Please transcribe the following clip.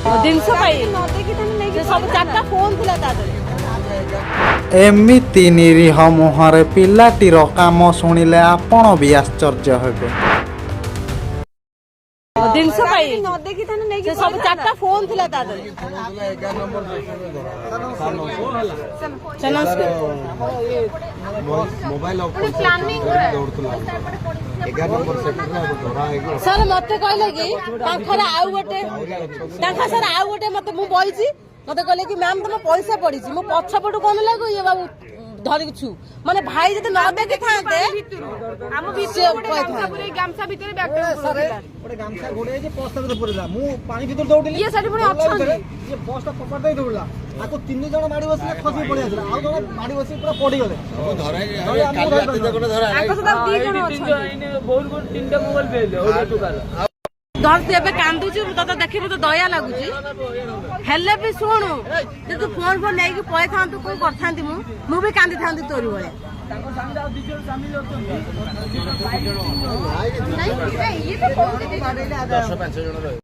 ଜିନିଷ ପାଇଁ ସବୁ ଚାରିଟା ଫୋନ ଥିଲା ତା ଦେହରେ। ଏମିତି ନିରୀହ ମୁହଁରେ ପିଲାଟିର କାମ ଶୁଣିଲେ ଆପଣ ବି ଆଶ୍ଚର୍ଯ୍ୟ ହେବେ। ଜିନିଷ ପାଇଁ ସବୁ ଚାରିଟା ଫୋନ ଥିଲା ତା ଦେହରେ। ସାର୍ ମତେ କହିଲେ କି ତାଙ୍କର ଆଉ ଗୋଟେ ମତେ ମୁଁ ବଇଛି ମତେ କହିଲେ କି ମ୍ୟାମ ତମ ପଇସା ପଡିଛି ମୁଁ ପଛପଟୁ କଣ ଲାଗୁ ଇଏ ବାବୁ ଧରିଛୁ ମାନେ ଭାଇ ଯଦି ନ ଦେଖିଥାନ୍ତେ ଗାମଛା ଭିତରେ ଗାମଛା ଘୋଡେଇକି ପସ୍ତା ଭିତରେ ପୁରେଇଲା ମୁଁ ପାଣି ଭିତରେ ଦୌଡ଼ିଲି ଇଏ ସେଠି ପୁଣି ଅଛନ୍ତି ଇଏ ପସ୍ତା ପକଡ଼ ଦେଇ ଦୌଡ଼ିଲା ତାକୁ 3 ଜଣ ମାଡ଼ି ବସିଲେ ଖସି ପଡି ଆସିଲା ଆଉ ଜଣ ମାଡ଼ି ବସି ପୁରା ପଡିଗଲେ ଧରତି ଏବେ କାନ୍ଦୁଛୁ ତତେ ଦେଖି ମତେ ଦୟା ଲାଗୁଛି ହେଲେ ବି ଶୁଣୁ ଯେ ତୁ ଫୋନ ନେଇକି ପଳେଇଥାନ୍ତୁ କଣ କରିଥାନ୍ତି ମୁଁ ବି କାନ୍ଦିଥାନ୍ତି ତୋରି ଭଳିଆ।